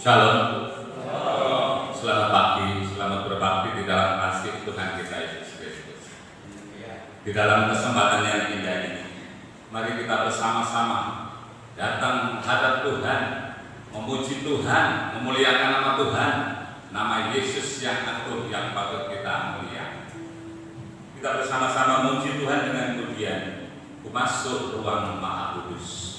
Shalom. Selamat pagi, selamat berbakti di dalam kasih Tuhan kita Yesus Kristus. Di dalam kesempatan yang indah ini, mari kita bersama-sama datang menghadap Tuhan, memuji Tuhan, memuliakan nama Tuhan, nama Yesus yang agung yang patut kita muliakan. Kita bersama-sama memuji Tuhan dengan pujian, "Ku masuk ruang Maha Kudus."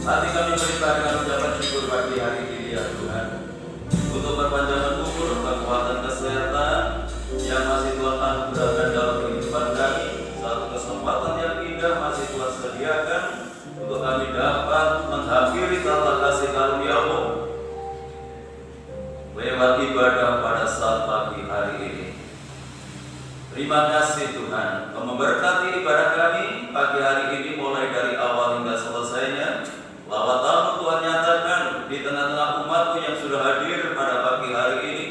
Hati kami berikan dengan ucapan syukur bagi hari ini ya Tuhan, untuk perpanjangan umur, kekuatan, kesehatan yang masih Tuhan anugerahkan dalam kehidupan kami. Satu kesempatan yang indah masih Tuhan sediakan untuk kami dapat menghadiri tata kasih karunia-Mu lewat ibadah pada saat pagi hari ini. Terima kasih Tuhan, Kau memberkati ibadah kami pagi hari ini mulai dari awal hingga selesainya. Lawat tamu Tuhan nyatakan di tengah-tengah umat-Mu yang sudah hadir pada pagi hari ini.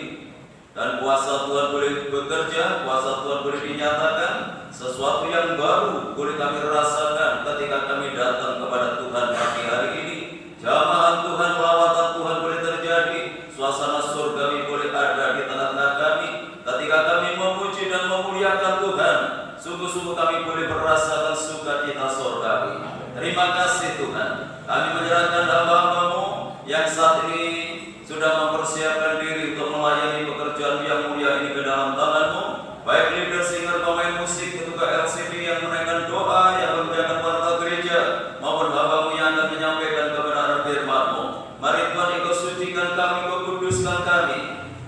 Dan kuasa Tuhan boleh bekerja, kuasa Tuhan boleh dinyatakan. Sesuatu yang baru boleh kami rasakan ketika kami datang kepada Tuhan pagi hari ini. Jamahan Tuhan, lawatan Tuhan boleh terjadi. Suasana surgawi boleh ada di tengah-tengah kami. Ketika kami memuji dan memuliakan Tuhan, sungguh-sungguh kami boleh merasakan sukacita surgawi. Terima kasih Tuhan. Kami menyerahkan hamba-Mu yang saat ini sudah mempersiapkan diri untuk melayani pekerjaan yang mulia ini ke dalam tangan-Mu. Baik leader, singer, pemain musik, ketua LCD yang menaikkan doa, yang membacakan warta gereja, maupun hamba-Mu yang akan menyampaikan kebenaran firman-Mu. Mari Tuhan Engkau sucikan kami, Kau kuduskan kami.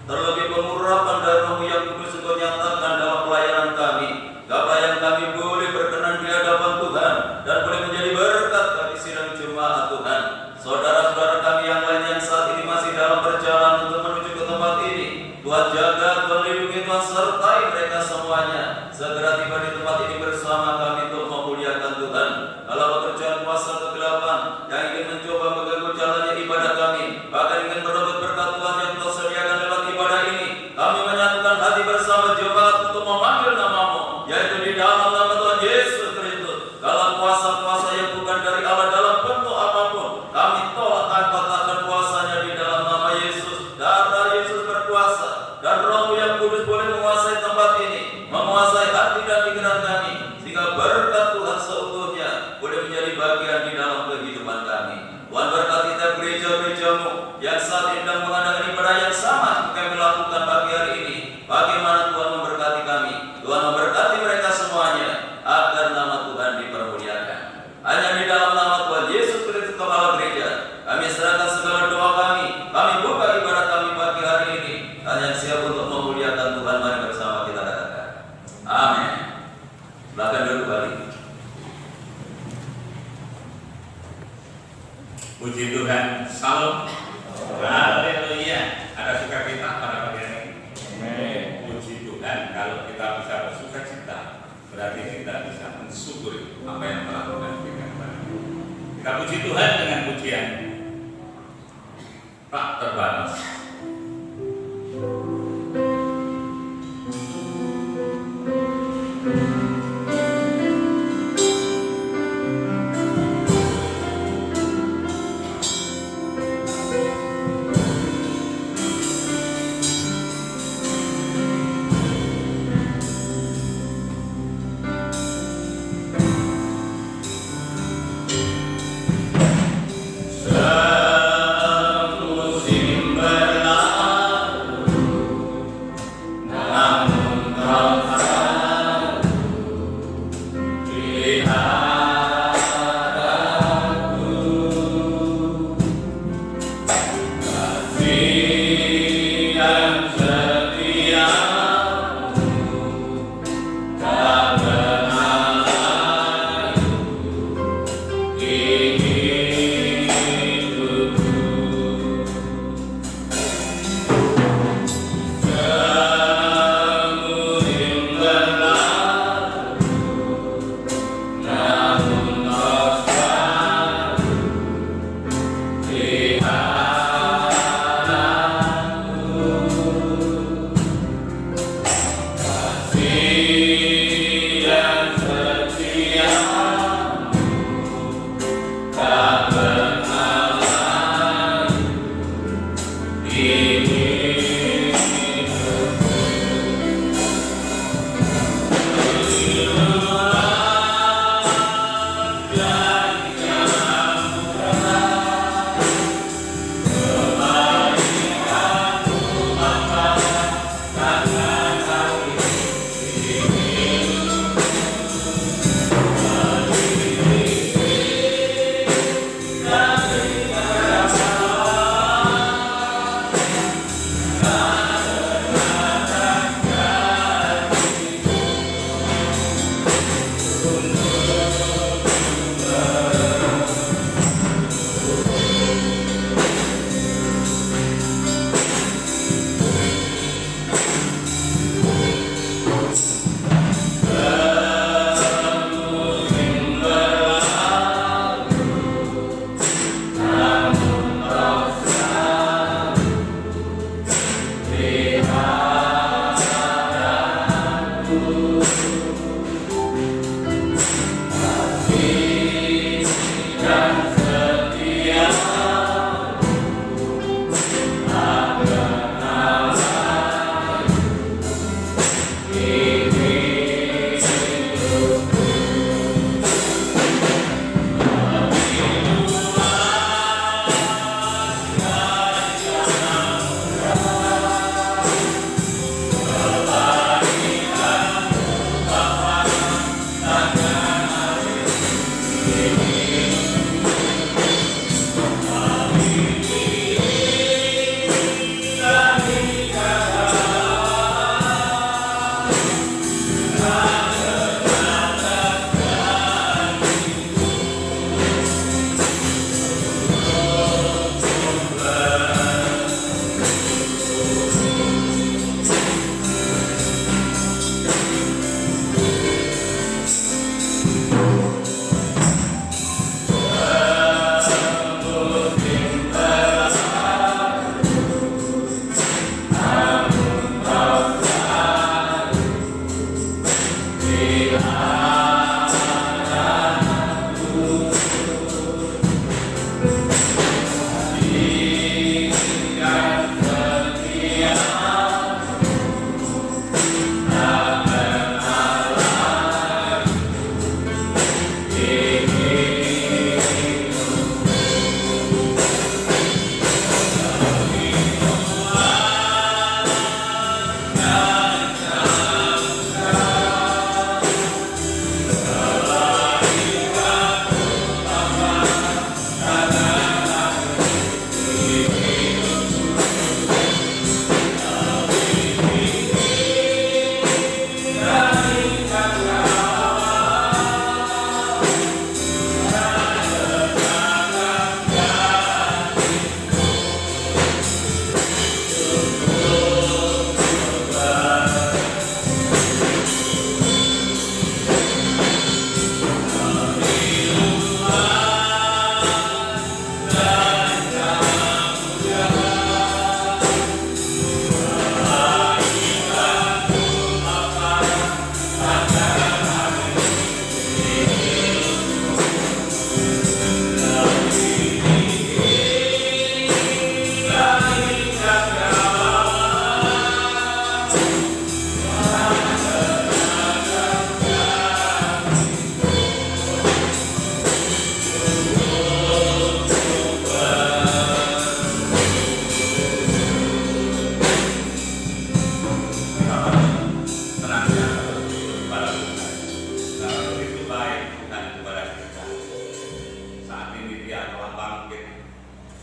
Terlebih pengurapan darah-Mu yang kudus Engkau nyatakan dalam pelayanan kami. Pelayanan kami boleh berkenan di hadapan Tuhan dan boleh menjadi berkat bagi sidang jemaat Tuhan. Saudara-saudara kami yang lain yang saat ini masih dalam perjalanan untuk menuju ke tempat ini, Tuhan jaga, Tuhan lindungi, Tuhan sertai mereka semuanya. Segera tiba di tempat ini bersama kami untuk memuliakan Tuhan. Kalau pekerjaan kuasa kegelapan yang ingin mencoba mengganggu jalannya ibadah kami, bahkan ingin merebut berkat Tuhan yang Tuhan sediakan lewat ibadah ini, kami menyatukan hati bersama jemaat untuk memanggil nama-Mu, yaitu di dalam nama Tuhan Yesus Kristus. Dalam kuasa-kuasa yang bukan dari Allah dalam bentuk apapun, kami tolak dan patahkan kuasanya di dalam nama Yesus. Darah Yesus berkuasa, dan Roh-Mu yang kudus boleh menguasai tempat ini, menguasai hati dan pikiran kami, sehingga berkat Tuhan seutuhnya boleh menjadi bagian di dalam kehidupan kami. Tuhan berkati tiap gereja-gereja-Mu yang saat ini sedang mengadakan ibadah yang sama seperti kami lakukan pagi hari ini. Bagaimana Tuhan memberkati kami, Tuhan memberkati mereka semuanya, agar nama Tuhan dipermuliakan. Hanya di dalam nama Tuhan Yesus Kristus Kepala Gereja, kami serahkan segala doa kami buka ibadah kami pagi hari ini. Kalian siap untuk memuliakan Tuhan, mari bersama kita katakan amin. Silakan duduk kembali. Puji Tuhan, salam, haleluya. Ada sukacita pada pagi hari ini. Puji Tuhan, kalau kita bisa bersukacita, berarti kita bisa mensyukuri apa yang telah Tuhan berikan kepada kita. Kita puji Tuhan dengan pujian tak terbatas. Semusim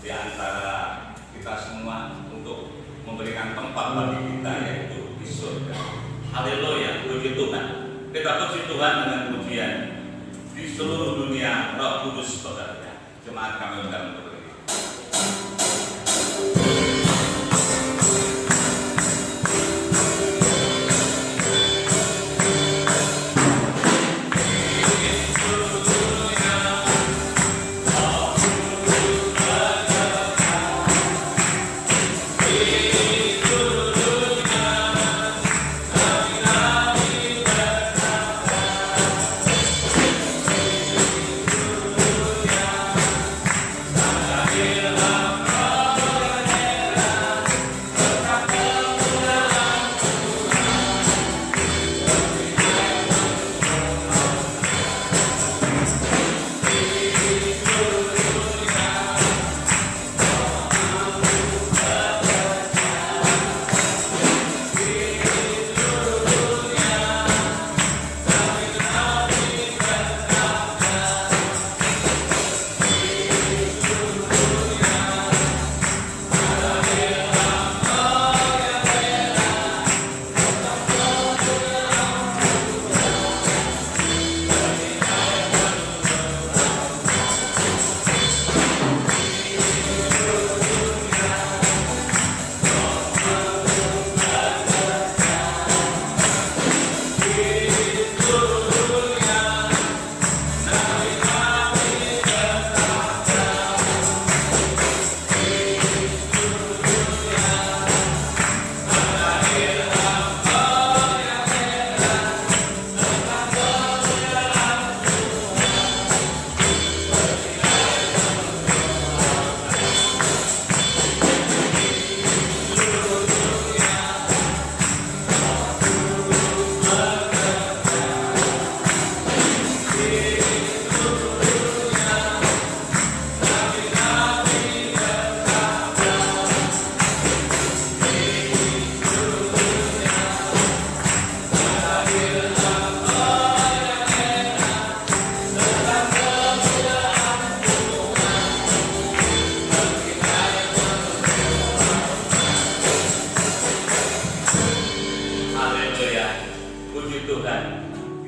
di antara kita semua untuk memberikan tempat bagi kita, yaitu di surga. Haleluya, puji Tuhan. Kita puji Tuhan dengan pujian. Di seluruh dunia Roh Kudus bekerja. Jemaat kami undang untuk berdiri.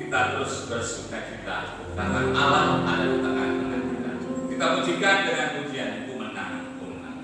Kita terus bersukacita karena Allah ada di tengah-tengah kita. Kita pujikan dengan pujian Ku menang, Ku menang.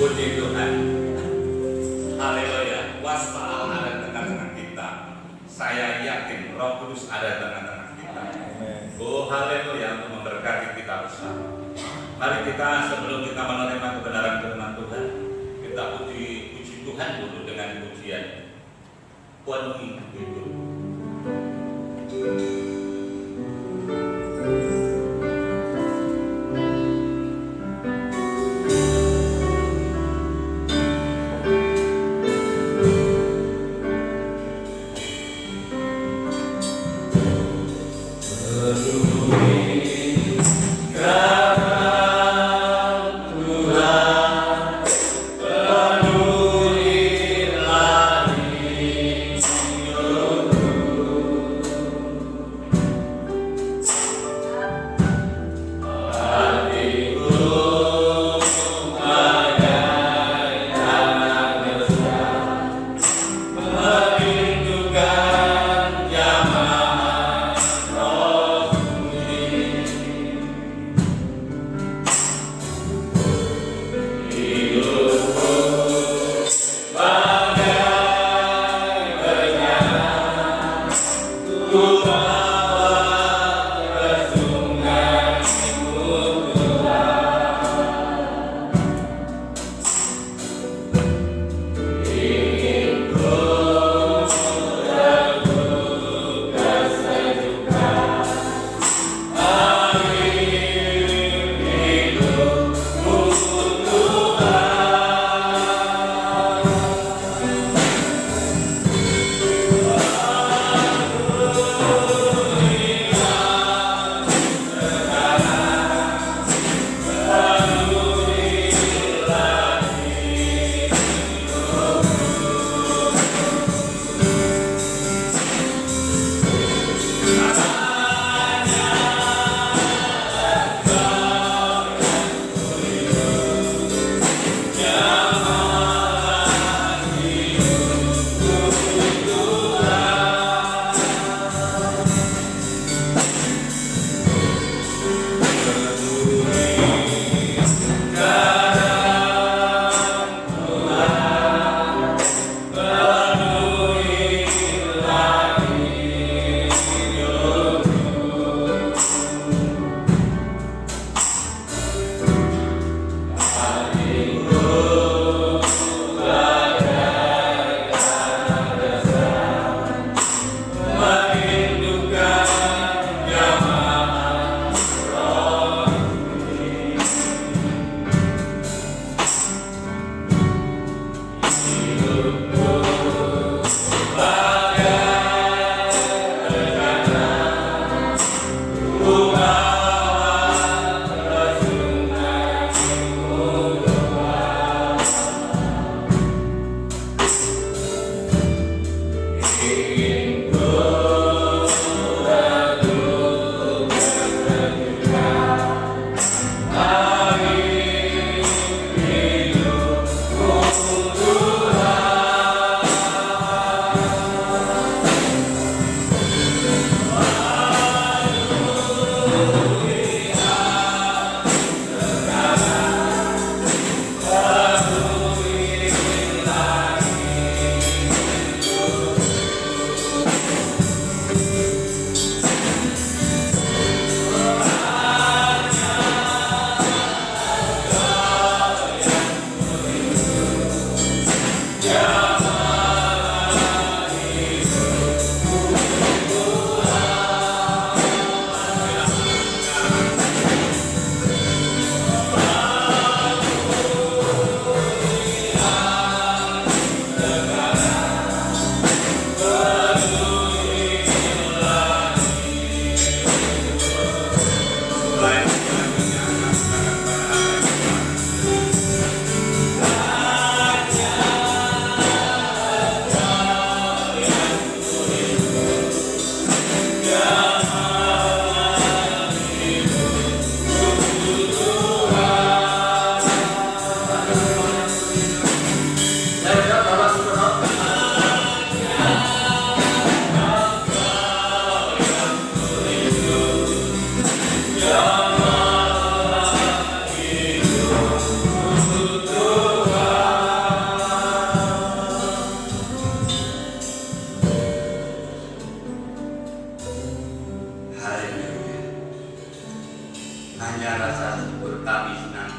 Puji Tuhan. Haleluya. Waspada ada di tengah-tengah kita. Saya yakin Roh Kudus ada di tengah-tengah kita. Oh haleluya, untuk memberkati kita bersama. Mari kita sebelum kita menerima kebenaran firman Tuhan, kita puji Tuhan dulu dengan pujian. Penuhi hidup.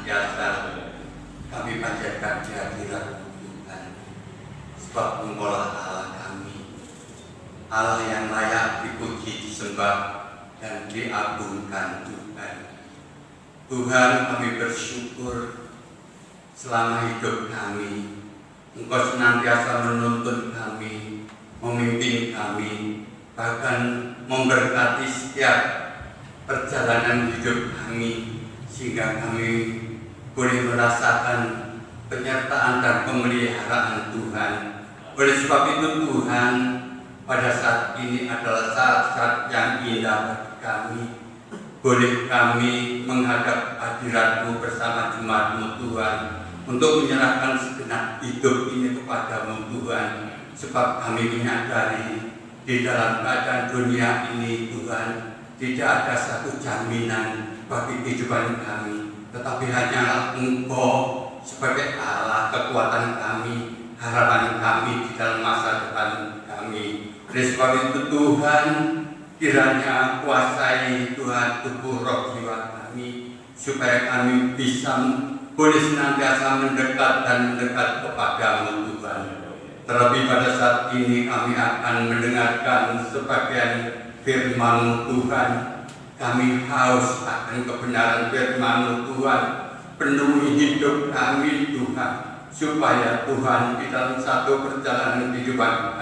senantiasa kami panjatkan kehadiran Tuhan, sebab Engkaulah Allah kami, Allah yang layak dipuji, disembah, dan diagungkan Tuhan. Tuhan, kami bersyukur selama hidup kami, Engkau senantiasa menuntun kami, memimpin kami, bahkan memberkati setiap perjalanan hidup kami, sehingga kami boleh merasakan penyertaan dan pemeliharaan Tuhan. Oleh sebab itu Tuhan, pada saat ini adalah saat-saat yang indah bagi kami. Boleh kami menghadap hadirat-Mu bersama jemaat-Mu Tuhan, untuk menyerahkan segenap hidup ini kepada-Mu Tuhan. Sebab kami menyadari di dalam keadaan dunia ini Tuhan, tidak ada satu jaminan bagi kehidupan kami, tetapi hanyalah Engkau sebagai Allah, kekuatan kami, harapan kami di dalam masa depan kami. Oleh sebab itu Tuhan, kiranya kuasai Tuhan tubuh roh jiwa kami, supaya kami bisa boleh senantiasa mendekat dan mendekat kepada-Mu Tuhan. Terlebih pada saat ini kami akan mendengarkan sebagian firman-Mu Tuhan. Kami haus akan kebenaran firman-Mu Tuhan. Penuhi hidup kami Tuhan, supaya Tuhan di dalam satu perjalanan kehidupan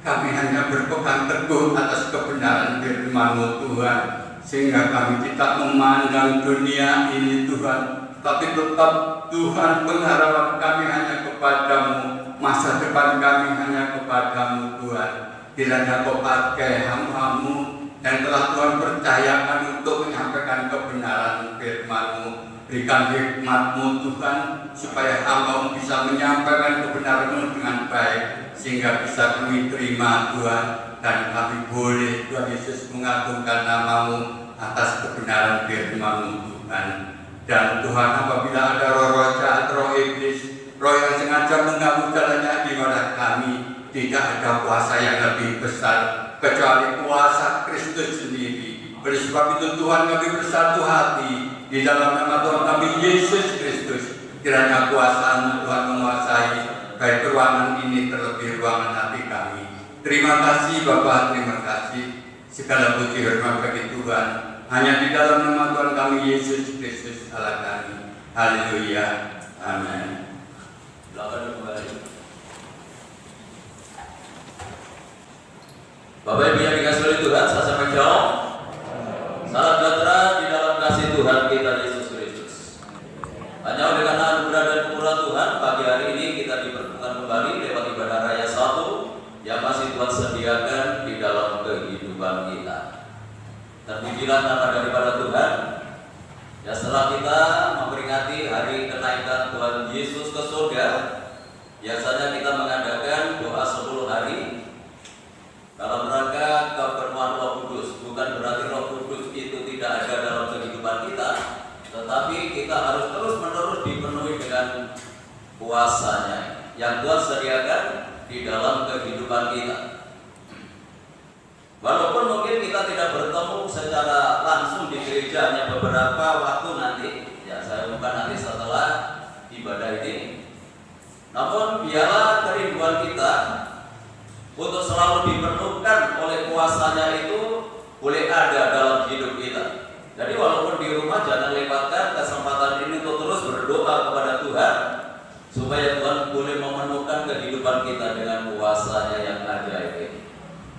kami hanya berpegang teguh atas kebenaran firman-Mu Tuhan, sehingga kami tidak memandang dunia ini Tuhan, tapi tetap Tuhan pengharapan kami hanya kepada-Mu, masa depan kami hanya kepada-Mu Tuhan. Kiranya Kau pakai hamba-Mu yang telah Tuhan percayakan untuk menyampaikan kebenaran firman-Mu. Berikan hikmat-Mu Tuhan, supaya hamba-Mu bisa menyampaikan kebenaran-Mu dengan baik, sehingga bisa kami terima Tuhan, dan kami boleh Tuhan Yesus mengagungkan nama-Mu atas kebenaran firman-Mu Tuhan. Dan Tuhan, apabila ada roh-roh jahat, roh iblis, roh yang sengaja mengganggu jalannya ibadah kami, tidak ada kuasa yang lebih besar kecuali kuasa Kristus sendiri. Oleh sebab itu Tuhan, kami bersatu hati di dalam nama Tuhan kami Yesus Kristus. Kiranya kuasa-Mu Tuhan menguasai baik ruangan ini terlebih ruangan hati kami. Terima kasih Bapa, terima kasih. Segala puji hormat bagi Tuhan. Hanya di dalam nama Tuhan kami Yesus Kristus Allah kami. Haleluya. Amin. Silakan kembali. Bapak Ibu yang dikasihi oleh Tuhan, saya sampaikan shalom. Salam sejahtera di dalam kasih Tuhan kita Yesus Kristus. Hanya oleh karena anugerah dan kemurahan Tuhan, pagi hari ini kita dipertemukan kembali lewat ibadah raya 1 yang masih Tuhan sediakan di dalam kehidupan kita. Terpujilah nama daripada Tuhan. Ya, setelah kita memperingati hari kenaikan Tuhan Yesus ke surga, biasanya kita mengadakan doa 10 hari dalam rangka kepenuhan Roh Kudus. Bukan berarti Roh Kudus itu tidak ada dalam kehidupan kita, tetapi kita harus terus-menerus dipenuhi dengan kuasanya yang Tuhan sediakan di dalam kehidupan kita. Walaupun mungkin kita tidak bertemu secara langsung di gereja, hanya beberapa waktu nanti, ya saya umumkan nanti setelah ibadah ini. Namun biarlah kerinduan kita untuk selalu dipenuhkan oleh kuasanya itu boleh ada dalam hidup kita. Jadi walaupun di rumah jangan lewatkan kesempatan ini untuk terus berdoa kepada Tuhan, supaya Tuhan boleh memenuhkan kehidupan kita dengan kuasanya yang ajaib ini.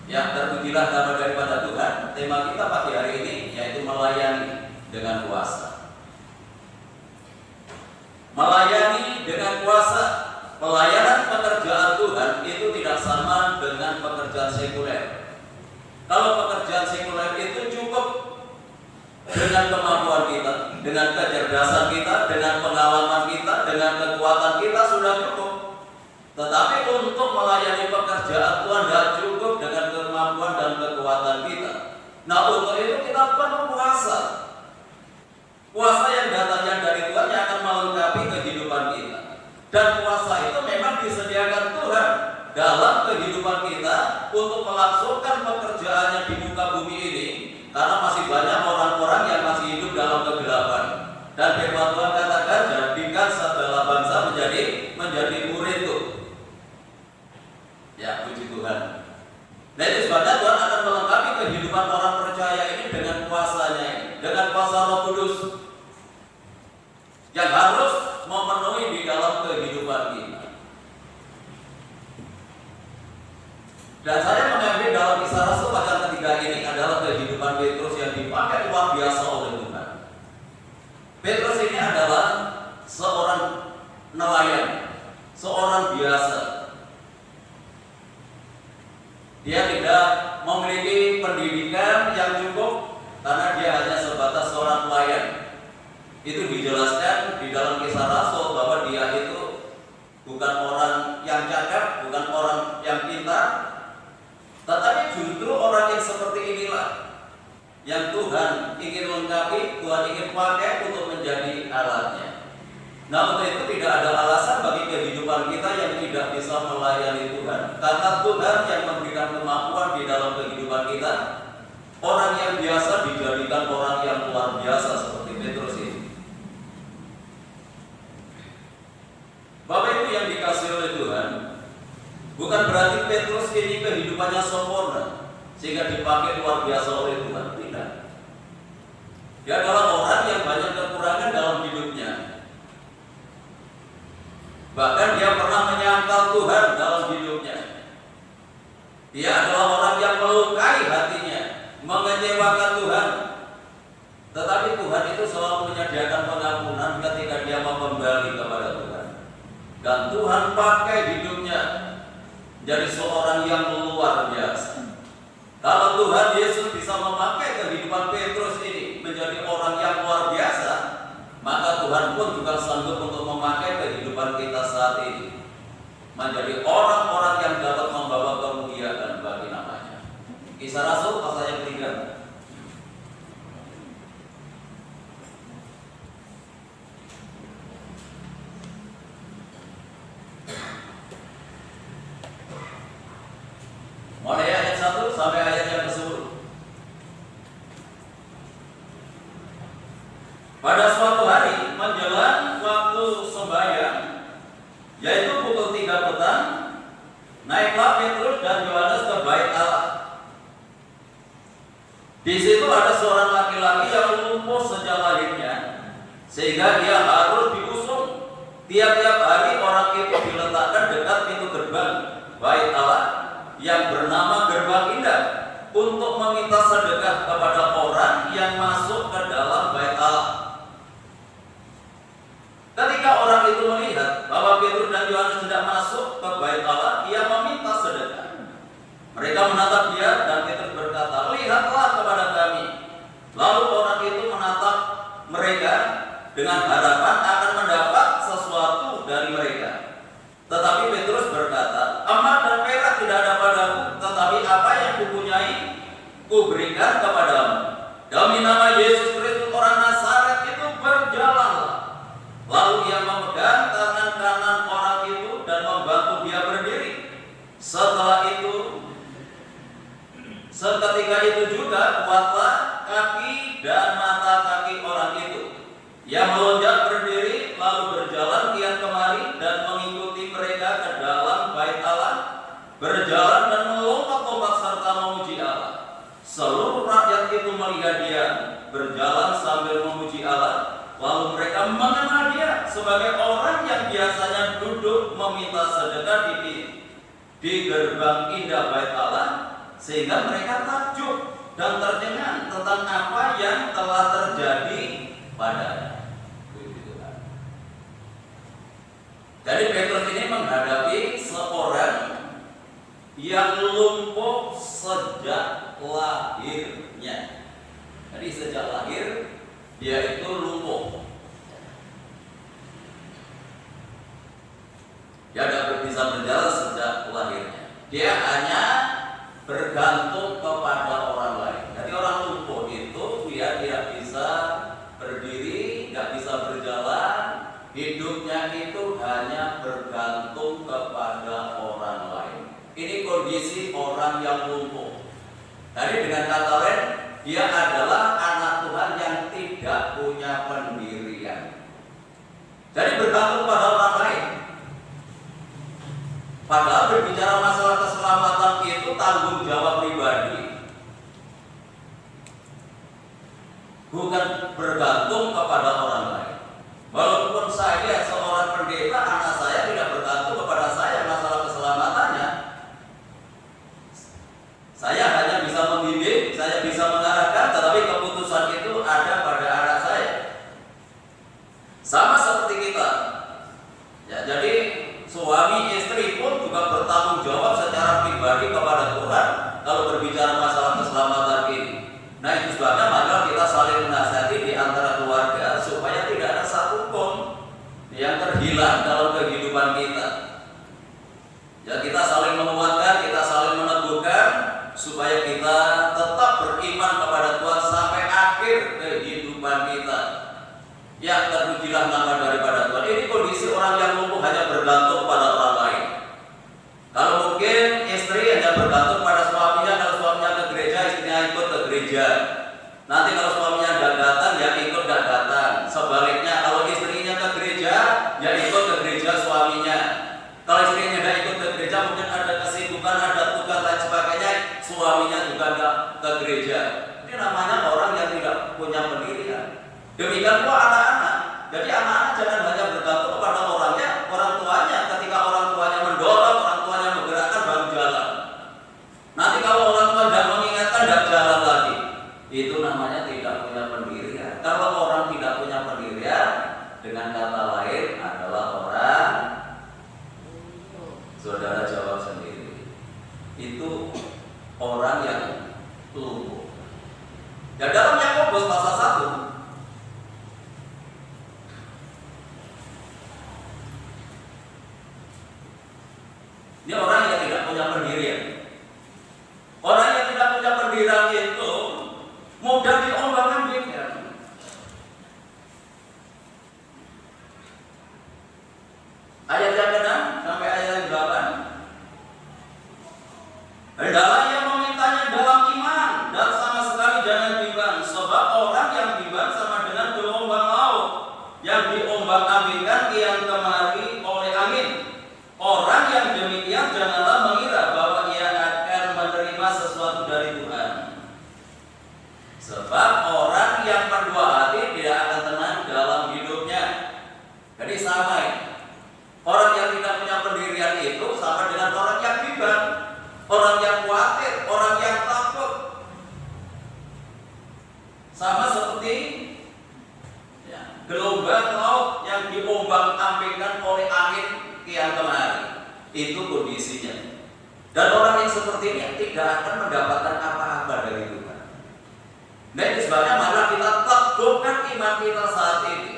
Ya, terpujilah nama daripada Tuhan. Tema kita pagi hari ini yaitu melayani dengan kuasa. Melayani dengan kuasa. Pelayanan pekerjaan Tuhan itu tidak sama dengan pekerjaan sekuler. Kalau pekerjaan sekuler itu cukup dengan kemampuan kita, dengan kecerdasan kita, dengan pengalaman kita, dengan kekuatan kita sudah cukup. Tetapi untuk melayani pekerjaan Tuhan tidak cukup dengan kemampuan dan kekuatan kita. Nah, untuk itu kita perlu kuasa. Kuasa yang datangnya dari Tuhan yang akan melengkapi kehidupan kita. Dan kuasa itu memang disediakan Tuhan dalam kehidupan kita untuk melangsungkan pekerjaannya di muka bumi ini. Karena masih banyak orang-orang yang masih hidup dalam kegelapan. Dan firman Tuhan katakan harus memenuhi di dalam kehidupan kita. Dan saya mengambil dalam Kisah Rasul pasal ketiga ini adalah kehidupan Petrus yang dipakai luar biasa oleh Tuhan. Petrus ini adalah seorang nelayan, seorang biasa. Dia tidak memiliki pendidikan yang cukup karena dia hanya sebatas seorang nelayan. Itu dijelaskan di dalam Kisah Rasul bahwa dia itu bukan orang yang cakap, bukan orang yang pintar, tetapi justru orang yang seperti inilah yang Tuhan ingin lengkapi, Tuhan ingin pakai untuk menjadi alatnya. Nah, untuk itu tidak ada alasan bagi kehidupan kita yang tidak bisa melayani Tuhan, karena Tuhan yang memberikan kemampuan di dalam kehidupan kita. Orang yang biasa dijadikan orang yang luar biasa seperti Petrus ini. Bapak Ibu yang dikasihi oleh Tuhan, bukan berarti Petrus ini kehidupannya sempurna sehingga dipakai luar biasa oleh Tuhan. Tidak. Dia adalah orang yang banyak kekurangan dalam hidupnya. Bahkan dia pernah menyangkal Tuhan dalam hidupnya. Dia adalah orang yang melukai hatinya, mengecewakan Tuhan. Tetapi Tuhan itu selalu menyediakan pengampunan ketika dia mau kembali kepada Tuhan. Dan Tuhan pakai hidupnya jadi seorang yang luar biasa. Kalau Tuhan Yesus bisa memakai kehidupan Petrus ini menjadi orang yang luar biasa, maka Tuhan pun juga sanggup untuk memakai kehidupan kita saat ini menjadi orang-orang yang dapat membawa kemuliaan bagi namanya. Kisah Rasul pasal yang 3. Mulai ayat 1 sampai ayat yang ke-10. Pada suatu hari menjelang waktu sembahyang, yaitu pukul 3 petang, naiklah Petrus dan Yohanes ke bait Allah. Di situ ada seorang laki-laki yang lumpuh sejak lahirnya, sehingga dia harus diusung. Tiap-tiap hari orang itu diletakkan dekat pintu gerbang bait Allah yang bernama Gerbang Indah untuk meminta sedekah kepada orang yang masuk ke dalam bait Allah. Ketika orang itu melihat bahwa Petrus dan Yohanes tidak masuk ke bait Allah, ia meminta sedekah. Mereka menatap dia dan Petrus berkata, "Lihatlah kepada kami." Lalu orang itu menatap mereka dengan harapan akan mendapat sesuatu dari mereka. Tetapi Petrus berkata, "Emas dan perak tidak ada padaku, tetapi apa yang kupunyai kuberikan kepadamu. Demi nama Yesus Kristus orang Nazaret itu berjalanlah." Lalu ia memegang tangan kanan orang itu dan membantu dia berdiri. Seketika itu juga kuatlah kaki dan mata kaki orang itu. Ia melonjak berdiri lalu berjalan kian kemari dan mengikuti mereka ke dalam bait Allah, berjalan dan melompat-lompat serta memuji Allah. Seluruh rakyat itu melihat dia berjalan sambil memuji Allah. Lalu mereka mengenal dia sebagai orang yang biasanya duduk meminta sedekah di gerbang indah bait Allah, sehingga mereka takjub dan tercengang tentang apa yang telah terjadi padanya. Jadi Petrus ini menghadapi seorang yang lumpuh sejak lahirnya. Jadi sejak lahir dia itu lumpuh. Dia tidak bisa berjalan sejak lahirnya. Dia hanya bergantung kepada orang lain. Jadi orang lumpuh itu dia tidak bisa berdiri, tidak bisa berjalan. Hidupnya itu hanya bergantung kepada orang lain. Ini kondisi orang yang lumpuh. Jadi dengan kata lain, dia adalah anak Tuhan yang tidak punya pendirian. Jadi bergantung pada orang lain. Padahal berbicara masalah keselamatan itu tanggung jawab pribadi, bukan bergantung kepada orang lain. Walaupun saya terhilang dalam kehidupan kita. Ya, kita saling menguatkan, kita saling meneguhkan supaya kita tetap beriman kepada Tuhan sampai akhir kehidupan kita. Ya, terpujilah nama daripada Tuhan. Ini kondisi orang yang lumpuh hanya bergantung pada orang lain. Kalau mungkin istri hanya bergantung pada suaminya, kalau suaminya ke gereja, istrinya ikut ke gereja. Nanti kalau suaminya tidak datang, ya ikut tidak datang. Sebaliknya, kalau istrinya ke gereja, ya ikut ke gereja suaminya. Kalau istrinya tidak ikut ke gereja, mungkin ada kesibukan, ada tugas lain sebagainya, suaminya juga tidak ke gereja. Ini namanya orang yang tidak punya pendirian. Demikian pula anak-anak. Jadi anak-anak jangan hanya bergantung kepada orangnya, orang tuanya. Ketika orang tuanya mendorong, orang tuanya menggerakkan, baru jalan. Nanti kalau orang tua tidak mengingatkan, tidak jalan lagi. Itu namanya tidak punya pendirian. Kalau orang tidak punya pendirian, dengan kata lain adalah orang, saudara jawab sendiri, itu orang yang lumpuh. Dan dalam Yakobus pasal 1, ini orang yang tidak punya pendirian. Orang yang tidak punya pendirian itu mudah diombang-ambingkan. Ayat yang ke-6 sampai ayat yang 8. Hendaklah ia memintanya dalam iman dan sama sekali jangan bimbang, sebab orang yang bimbang sama dengan gelombang laut yang diombang-ambingkan kian kemari oleh angin. Orang yang demikian janganlah mengira bahwa ia akan menerima sesuatu dari Tuhan. Sebab orang yang berdua hati tidak akan tenang dalam hidupnya. Jadi sama ya. Orang yang tidak punya pendirian itu sama dengan orang yang bimbang, orang yang khawatir, orang yang takut. Sama seperti ya, gelombang laut yang diombang-ambingkan oleh angin kian kemari. Itu kondisinya. Dan orang yang seperti ini tidak akan mendapatkan apa-apa dari Tuhan. Nah, itu sebabnya mari kita teguhkan iman kita saat ini.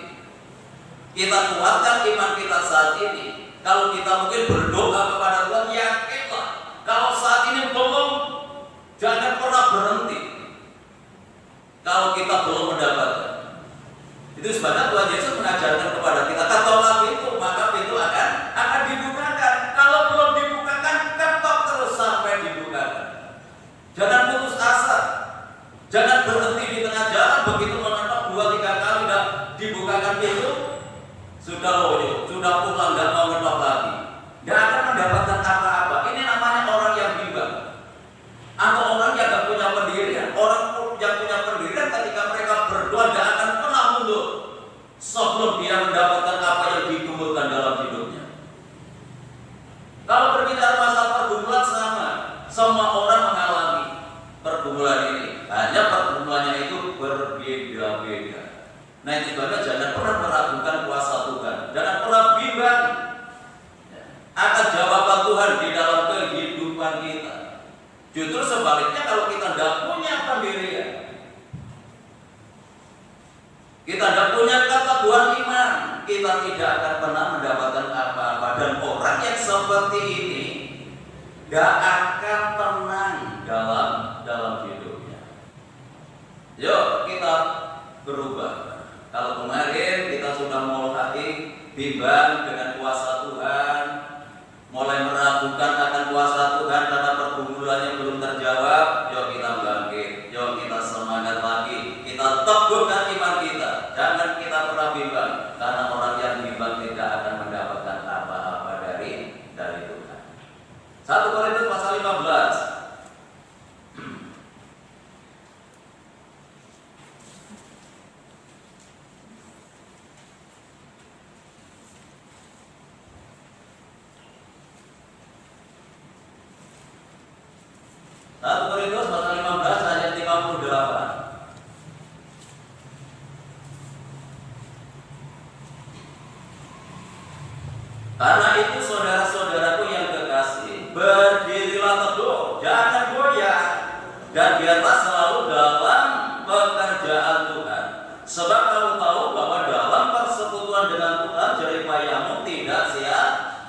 Kita kuatkan iman kita saat ini. Kalau kita mungkin berdoa kepada Tuhan, yakinlah. Kalau saat ini belum, jangan pernah berhenti. Kalau kita belum mendapatkan. Itu sebabnya Tuhan Yesus mengajarkan kepada kita, ketuklah pintu, maka pintu akan dibukakan. Kalau belum dibukakan, ketok terus sampai dibukakan. Jangan putus asa. Jangan berhenti di tengah jalan, begitu mengetok 2-3 kali dan dibukakan pintu, sudah loyo, sudah pulang, nggak mau ngetok lagi. Nggak akan mendapatkan apa-apa. Ini namanya orang yang bimbang. Atau orang yang nggak punya pendirian. Orang yang punya pendirian ketika mereka berdoa nggak akan pernah mundur sebelum dia mendapatkan apa yang digumulkan dalam hidupnya. Kalau berbicara masalah pergumulan sama, semua orang mengalami pergumulan ini. Hanya pergumulannya itu berbeda-beda. Nah, itu sebabnya jangan pernah meragukan kuasa Tuhan. Jangan pernah bimbang akan jawaban Tuhan di dalam kehidupan kita. Justru sebaliknya, kalau kita tidak punya pendirian, kita tidak punya ketaguhan iman, kita tidak akan pernah mendapatkan apa-apa. Dan orang yang seperti ini tidak akan tenang dalam hidupnya. Yuk kita berubah. Kalau kemarin kita sudah mulai bimbang dengan kuasa Tuhan, mulai meragukan akan kuasa Tuhan karena pergumulannya belum terjawab, yuk kita bangkit, yuk kita semangat lagi, kita teguhkan iman kita. Jangan kita pernah bimbang, karena orang yang bimbang tidak akan mendapatkan apa-apa dari Tuhan. 1 Korintus pasal 15. Korintus pasal 15 ayat 58. Karena itu saudara-saudaraku yang kekasih, berdirilah teguh, jangan goyah, dan biarlah selalu dalam pekerjaan Tuhan. Sebab kamu tahu bahwa dalam persekutuan dengan Tuhan jerih payahmu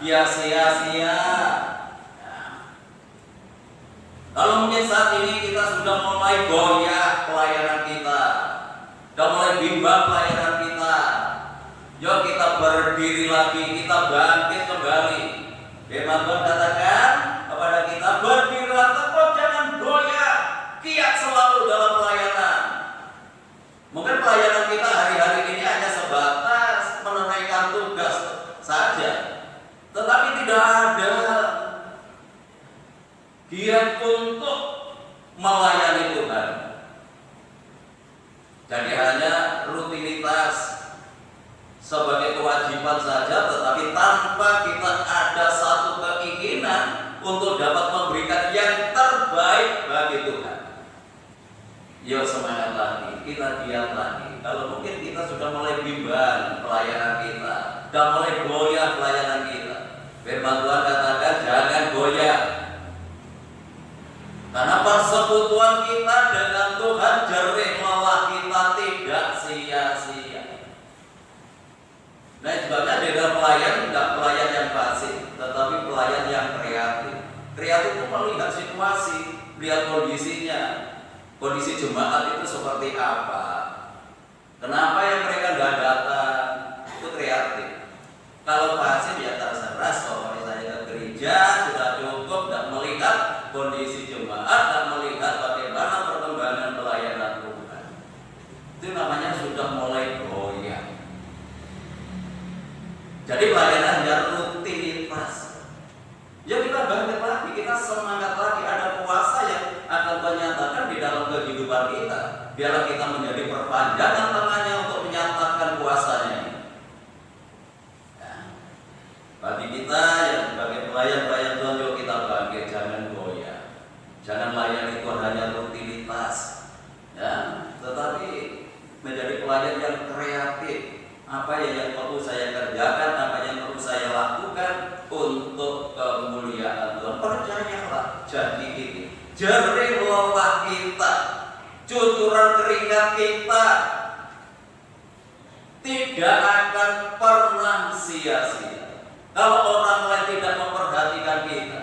ya sia-sia. Kalau mungkin saat ini kita sudah mulai goyah pelayanan kita, sudah mulai bimbang pelayanan kita, yuk kita berdiri lagi, kita bangkit kembali. Firman Tuhan katakan kepada kita, berdirilah tegak, jangan goyah, giat selalu dalam pelayanan. Mungkin pelayanan kita hari-hari ini hanya sebatas menunaikan tugas saja, tetapi tidak ada giat untuk melayani Tuhan. Jadi hanya rutinitas sebagai kewajiban saja, tetapi tanpa kita ada satu keinginan untuk dapat memberikan yang terbaik bagi Tuhan. Yuk semangat lagi, kita giat lagi. Kalau mungkin kita sudah mulai bimbang pelayanan kita, sudah mulai goyah pelayanan kita, firman Tuhan katakan jangan goyah. Karena persekutuan kita dengan Tuhan jerih lelah kita tidak sia-sia. Nah sebabnya dengan pelayan tidak pelayan yang pasif, tetapi pelayan yang kreatif. Kreatif itu melihat situasi, lihat kondisinya. Kondisi jemaat itu seperti apa? Kenapa yang mereka tidak datang? Itu kreatif. Kalau pasif ya terserah. Kalau misalnya ke gereja sudah cukup, tidak melihat kondisi jemaat dan melihat bagaimana perkembangan pelayanan Tuhan. Itu namanya sudah mulai goyah. Jadi pelayanan hanya rutinitas. Ya kita bangkit lagi, kita semangat lagi. Ada kuasa yang akan menyatakan di dalam kehidupan kita. Biarlah kita menjadi perpanjangan tangannya untuk menyatakan kuasanya. Nah, bagi kita yang sebagai pelayan-pelayan Tuhan, yuk kita bangkit, jangan goyah. Jangan layani Tuhan hanya rutinitas, ya, tetapi menjadi pelayan yang kreatif. Apa yang perlu saya kerjakan, apa yang perlu saya lakukan untuk kemuliaan Tuhan. Percayalah janji ini, jerih lelah kita, cucuran keringat kita tidak akan pernah sia-sia. Kalau orang lain tidak memperhatikan kita,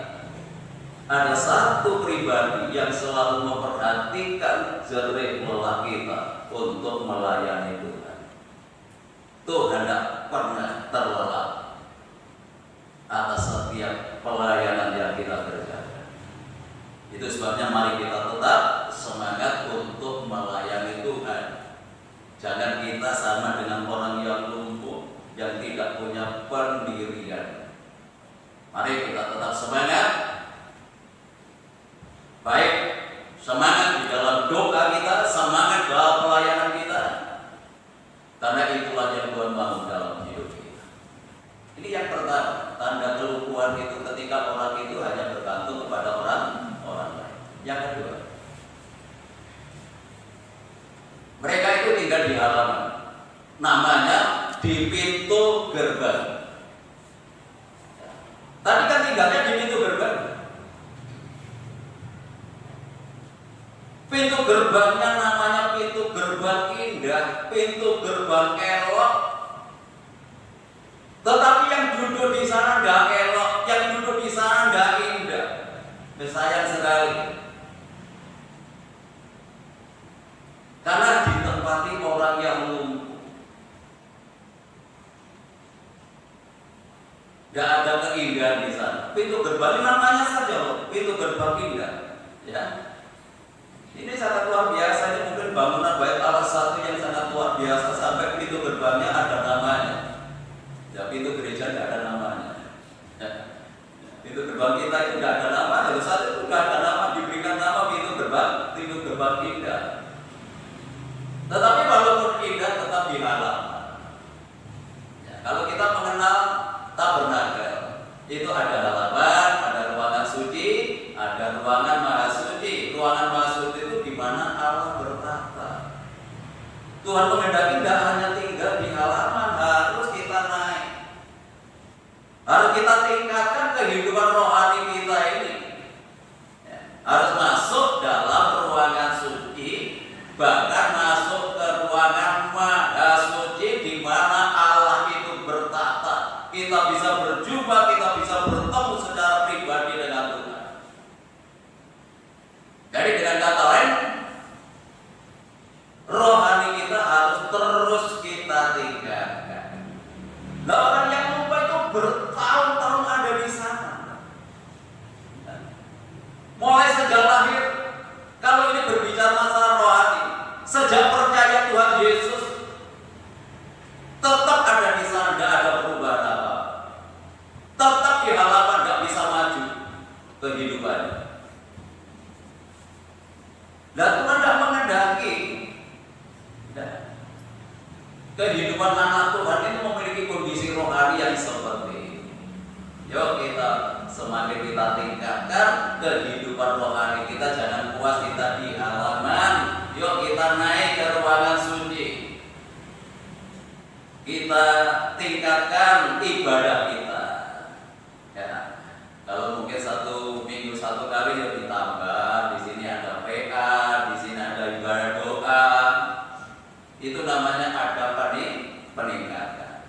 ada satu pribadi yang selalu memperhatikan jerih lelah kita untuk melayani Tuhan. Tuhan tidak pernah terlelap atas setiap pelayanan yang kita kerjakan. Itu sebabnya mari kita tetap semangat untuk melayani Tuhan. Jangan kita sama dengan orang yang lumpuh, yang tidak punya pendirian. Mari kita tetap semangat. Baik, semangat di dalam doa kita, semangat dalam pelayanan kita. Karena itulah yang Tuhan mau dalam hidup kita. Ini yang pertama, tanda kelumpuhan itu ketika orang itu hanya bergantung kepada orang lain. Yang kedua, mereka itu tinggal di halaman, namanya di pintu gerbang. Tadi kan tinggalnya di pintu gerbang. Pintu gerbangnya namanya pintu gerbang indah, pintu gerbang elok. Tetapi yang duduk di sana nggak elok, yang duduk di sana nggak indah. Sayang sekali. Karena ditempati orang yang lumpuh. Nggak ada keindahan di sana. Pintu gerbang namanya saja loh, pintu gerbang indah. Ya. Ini sangat luar biasa, ini mungkin bangunan Bait Allah satu yang sangat luar biasa sampai pintu gerbangnya ada namanya. Ya, pintu gereja tidak ada namanya. Ya. Pintu gerbang kita itu tidak ada nama, lalu saat itu tidak ada nama, diberikan nama pintu gerbang indah. Tetapi walaupun indah tetap di halaman. Ya, kalau kita mengenal tabernakel, itu ada halaman, ada ruangan suci, ada ruangan maha suci. Ruangan maha suci itu di mana Allah bertata. Tuhan menghendaki tidak hanya tinggal di halaman, harus kita naik. Harus kita tingkatkan kehidupan rohani kita ini. Ya, harus masuk dalam ruangan suci, bahkan masuk ke ruangan maha suci di mana Allah itu bertata. Kita kita bisa berjumpa, kita bisa bertemu secara pribadi dengan Tuhan. Jadi dengan kata lain, rohani kita harus terus kita tingkatkan. Nah, orang yang lupa itu bertahun-tahun ada di sana. Mulai sejak lahir, kalau ini berbicara masalah rohani, sejak percaya Tuhan Yesus, tetap ada di sana, tidak ada perubahan apa. Tetap di halaman, tidak bisa maju kehidupannya. Dan Tuhan tidak mengendaki kehidupan anak Tuhan itu memiliki kondisi rohani yang seperti ini. Yuk kita semakin kita tingkatkan kehidupan rohani kita, jangan puas kita di halaman. Yuk kita naik ke ruangan suci. Kita tingkatkan ibadah kita. Ya, kalau mungkin 1 minggu 1 kali ya ditambah. Di sini ada PA, di sini ada ibadah doa. Itu namanya ada peningkatan.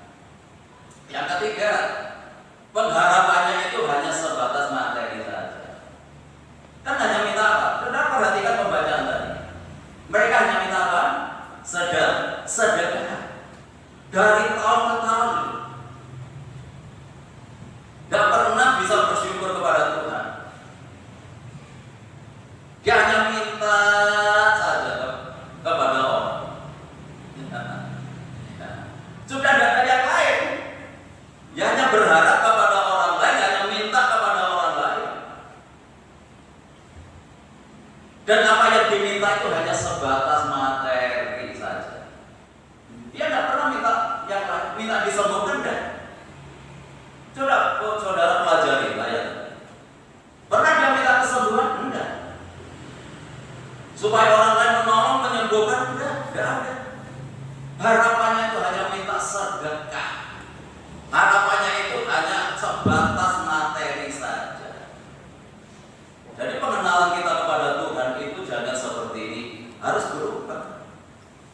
Yang ketiga, pengharapannya itu hanya sebatas materi saja. Kan hanya minta apa? Saudara perhatikan pembacaan tadi. Mereka hanya minta apa? Sedekah. Dari tahun ke tahun. Tidak pernah bisa bersyukur kepada Tuhan. Dia hanya minta saja kepada orang. Sudah tidak ada yang lain. Dia hanya berharap kepada orang lain, hanya minta kepada orang lain. Dan apa yang diminta itu hanya sebatas materi saja. Dia tidak pernah minta yang lain, minta disembuhkan dan saudara pelajari ayat. Pernah dia minta kesembuhan? Enggak. Supaya orang lain menolong, menyembuhkan? Enggak ada. Harapannya itu hanya minta sedekah. Harapannya itu hanya sebatas materi saja. Jadi pengenalan kita kepada Tuhan itu jangan seperti ini, harus berubah.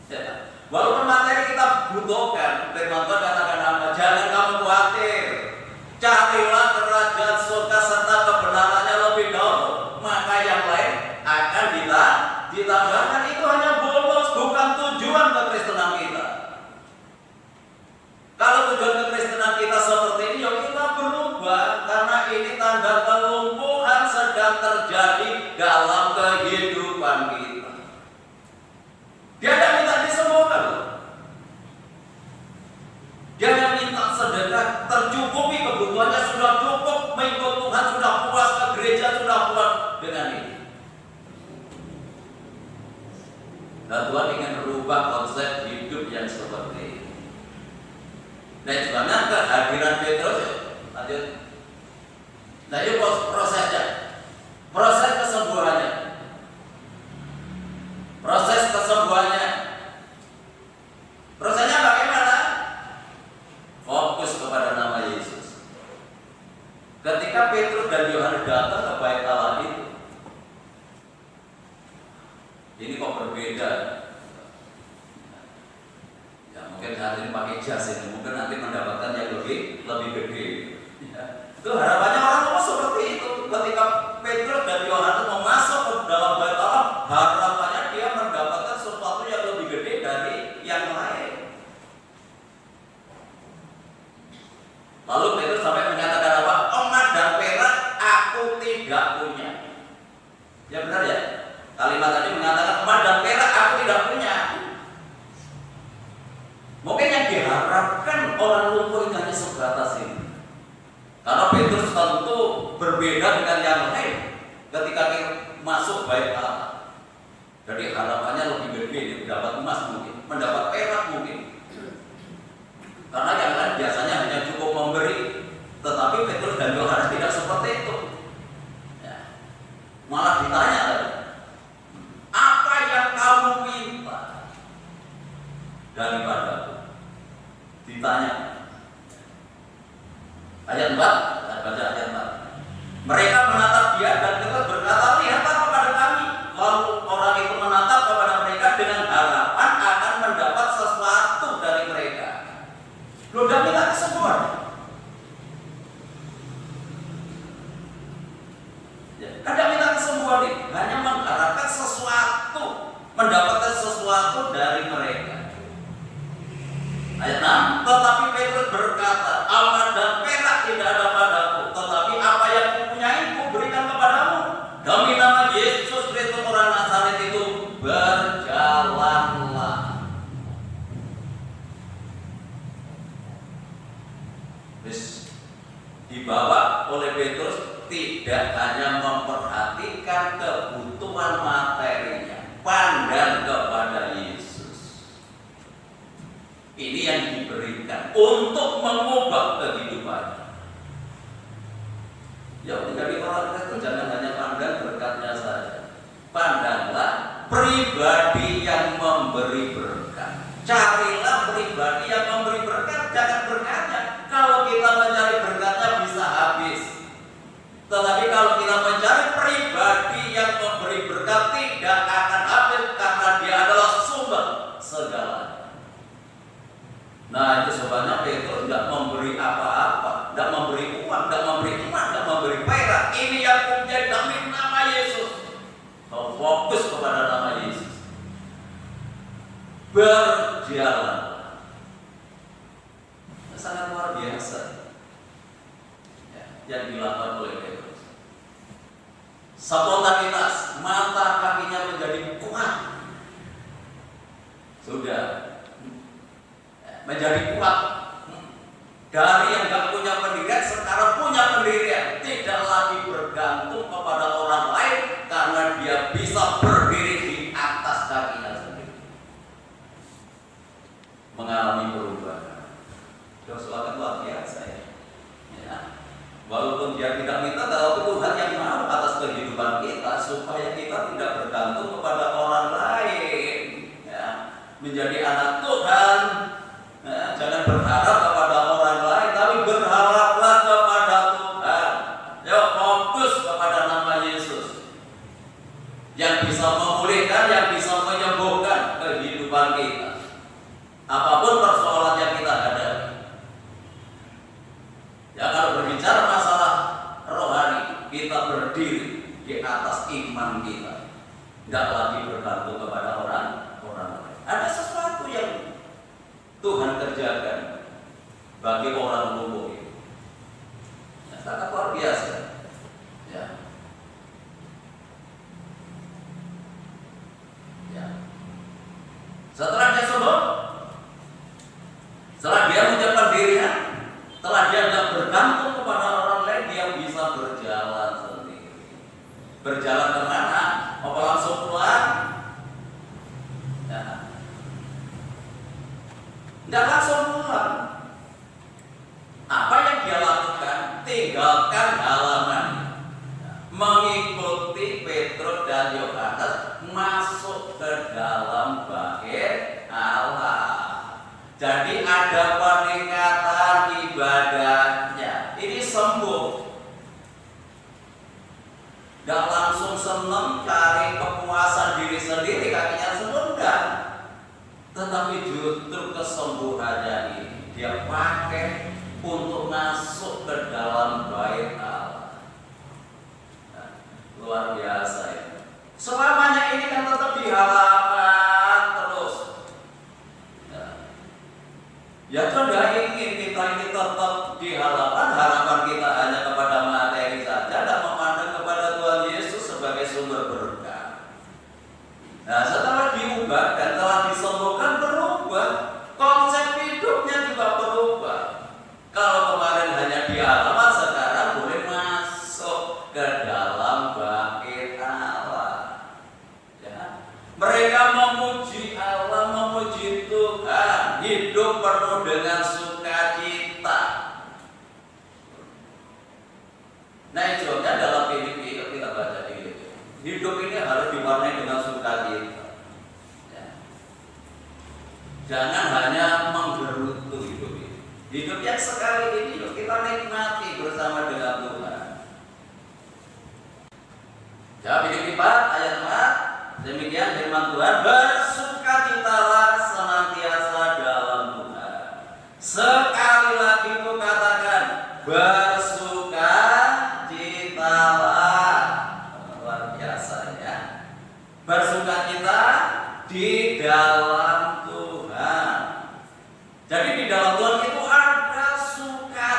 Ya. Walaupun materi kita butuhkan, firman Tuhan katakan apa? Jangan kamu khawatir. Carilah kerajaan surga serta kebenarannya lebih dahulu, maka yang lain akan ditambahkan. Itu hanya bonus, bukan tujuan kekristenan kita. Kalau tujuan kekristenan kita seperti ini, ya kita berubah, karena ini tanda kelumpuhan sedang terjadi dalam kehidupan kita. Dia tidak minta disembuhkan. Dia hanya minta sedekah, tercukupi kebutuhannya, sudah cukup mengikut Tuhan, sudah puas ke gereja, sudah puas dengan ini. Dan Tuhan ingin merubah konsep hidup yang seperti ini. Nah, sebabnya kehadiran Petrus, lanjut. Nah, itu prosesnya, proses kesembuhannya, prosesnya bagaimana? Fokus kepada nama Yesus. Ketika Petrus dan Yohanes datang ke bait Allah itu, ini kok berbeda? Ya mungkin saat ini pakai jas ini, mungkin nanti mendapatkan yang lebih gede. Ya. Itu harapannya orang tua seperti itu. Ketika Petrus dan Yohanes mau masuk ke dalam bait Allah, harapannya dia mendapatkan sesuatu yang lebih gede dari yang lain. Lalu Petrus sampai menyatakan apa? Emas dan perak aku tidak punya. Ya benar ya? Kalimat tadi mengatakan emas dan perak aku tidak punya. Mungkin yang diharapkan orang lumpuh itu hanya sebatas ini. Karena Petrus tentu berbeda dengan yang lain ketika dia masuk bait Allah. Jadi harapannya lebih gede, mendapat emas mungkin, mendapat perak mungkin. Karena yang lain biasanya hanya cukup memberi, tetapi Petrus dan Yohanes tidak seperti itu. Ya. Malah ditanya tadi, apa yang kamu minta daripadaku? Ditanya. Ayat 4, kita baca ayat 4. Mereka menatap dia dan Petrus berkata, lihatlah kepada kami. Lalu orang itu menatap kepada mereka dengan harapan akan mendapat sesuatu dari mereka. Loh, dan minta kesembuhan. emas dan perak tidak ada padaku, tetapi apa yang kupunyai kuberikan kepadamu. Demi nama Yesus Kristus orang Nazaret itu, berjalanlah. Dibawa oleh Petrus tidak hanya memperhatikan kebutuhan materinya, pandang kepada Yesus. Ini yang diberikan untuk mengubah kehidupannya. Ya, menjadi orang Kristen jangan hanya pandang berkatnya saja. Pandanglah pribadi yang memberi berkat. Carilah pribadi yang memberi berkat, jangan berkatnya. Kalau kita mencari berkatnya bisa habis. Tetapi kalau kita mencari pribadi yang memberi berkat tidak akan habis karena dia adalah sumber segalanya. Nah, itu sebabnya Petrus tidak memberi apa-apa, tidak memberi uang, tidak memberi emas, tidak memberi perak. Ini yang punya demi nama Yesus. Fokus kepada nama Yesus. Berjalan. Sangat luar biasa ya, yang dilakukan oleh Petrus. Spontanitas, mata kakinya menjadi kuat. Sudah menjadi kuat. Dari yang tidak punya pendirian sekarang punya pendirian. Tidak lagi bergantung kepada orang lain karena dia bisa berdiri di atas kakinya sendiri. Mengalami perubahan. Dosa luar biasa ya. Walaupun dia tidak minta, tapi Tuhan yang mau atas kehidupan kita supaya kita tidak bergantung kepada orang lain ya. Menjadi anak Tuhan ya, jangan berharap kepada orang lain, tapi berharaplah kepada Tuhan. Ya, fokus kepada nama Yesus yang bisa memulihkan, yang bisa menyembuhkan kehidupan kita. Apapun persoalan yang kita hadapi. Ya, kalau berbicara masalah rohani, kita berdiri di atas iman kita, tidak lagi bergantung kepada orang lain. Ada sesuatu yang Tuhan kerjakan bagi orang lumpuh itu. Ya, sangat luar biasa. Ya. Ya. Setelah dia sembuh, setelah dia menyiapkan dirinya, setelah dia tidak bergantung kepada orang lain, dia bisa berjalan sendiri. Berjalan kemana? Apa langsung pulang? Ya. Tidak langsung pulang. Apa yang dia lakukan? Tinggalkan halaman, mengikuti Petrus dan Yohanes masuk ke dalam bait Allah. Jadi ada peningkatan ibadahnya. Ini sembuh. Gak langsung seneng cari kepuasan diri sendiri, kakinya sembuh enggak. Tetapi justru kesembuhannya ini dia pakai untuk masuk ke dalam bait Allah. Nah, luar biasa ya. Selamanya ini kan tetap di halaman terus. Ya, tidak ingin kita ini tetap di harapan kita hanya kepada materi saja dan memandang kepada Tuhan Yesus sebagai sumber berkah. Nah, setelah diubah dan telah disembuhkan berubah, konsep hidupnya juga berubah. Kalau kemarin hanya di halaman, sekarang boleh masuk ke dalam bait Allah. Ya. Mereka memuji Allah, memuji Tuhan, hidup penuh dengan sukacita. Nah, istilahnya dalam Filipi, kita baca di Filipi, hidup ini harus diwarnai dengan sukacita. Ya. Jangan hanya menggerutu hidup ini. Hidup yang sekali ini yuk kita nikmati bersama dengan Tuhan. Ya, Filipi 4 ayat 4, demikian firman Tuhan, bersukacitalah senantiasa dalam Tuhan. Sekali lagi ku katakan, bersukacitalah. Luar biasa ya. Bersukacita di dalam Tuhan. Jadi di dalam Tuhan itu ada sukacita.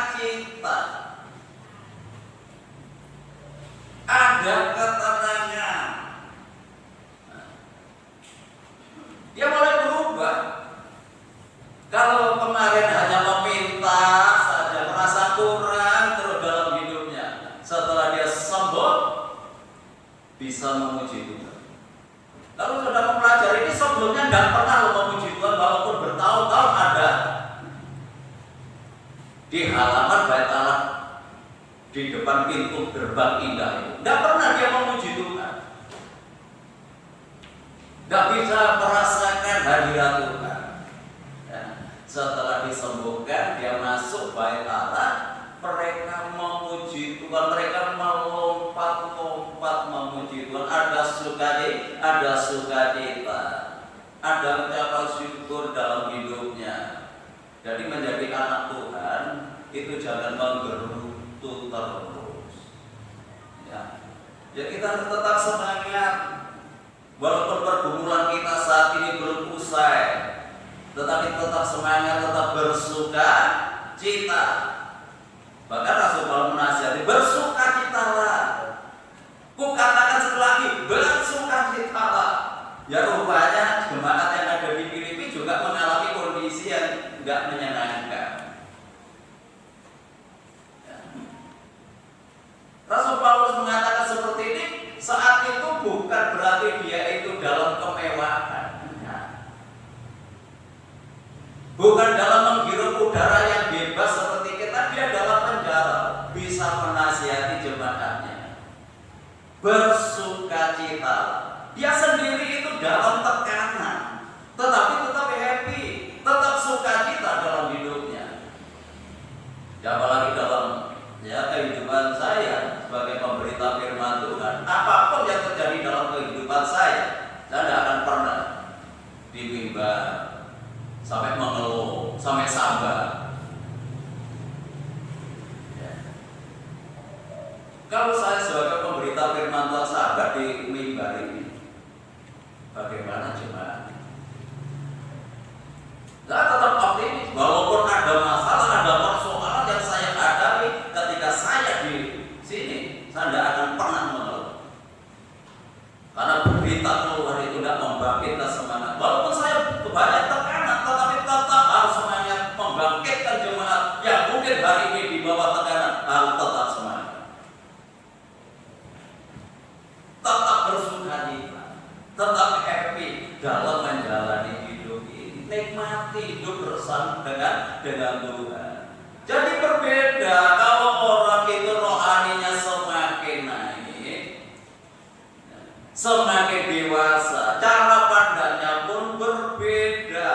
merasa kurang terus dalam hidupnya, setelah dia sembuh bisa memuji Tuhan. Kalau sudah mempelajari ini sebelumnya nggak pernah memuji Tuhan, walaupun bertahun-tahun ada di halaman Bait Allah, di depan pintu gerbang indah itu, nggak pernah dia memuji Tuhan, nggak bisa merasakan hadirat Tuhan. Ya. Setelah disembuhkan, dia masuk Bait Allah, mereka memuji Tuhan, mereka melompat-lompat memuji Tuhan. Ada sukacita, ada ucapan syukur dalam hidupnya. Jadi menjadi anak Tuhan itu jangan menggerutu terus. Ya, kita harus tetap semangat, walaupun pergumulan kita saat ini belum usai, tetapi tetap semangat, tetap bersuka cita. Bahkan Rasul Paulus menasihati, bersukacitalah. Ku katakan sekali lagi, bersukacitalah. Ya rupanya jemaat yang ada di Filipi juga mengalami kondisi yang tidak menyenangkan. Ya. Rasul Paulus mengatakan seperti ini, saat itu bukan berarti dia itu dalam kemewahan. Ya. Bukan dalam menghirup udara yang bebas seperti kita, dia dalam penjara, bisa menasihati jemaatnya. Bersukacita. Dia sendiri itu dalam tekanan, tetapi tetap happy, tetap sukacita dalam hidupnya. Ya, apalagi dalam kehidupan saya sebagai pemberita firman Tuhan, apapun yang terjadi dalam kehidupan saya tidak akan pernah dimimbar sampai mengeluh, sampai sabar. Kalau saya sebagai pemberita firman Tuhan sabar di mimbar ini, bagaimana jemaat? Saya tetap optimis, walaupun ada masalah, ada persoalan yang saya hadapi ketika saya di sini, saya tidak akan pernah mengeluh. Karena berita keluar itu tidak membangkitkan semangat. Walaupun saya banyak tekanan, tetapi tetap harus semangat membangkitkan jemaat yang mungkin hari ini di bawah tekanan, harus tetap semangat. Tetap bersukacita, tetap happy dalam menjalani hidup ini, nikmati hidup bersama dengan Tuhan. Jadi berbeda kalau orang itu rohaninya semakin naik, semakin dewasa, cara pandangnya pun berbeda.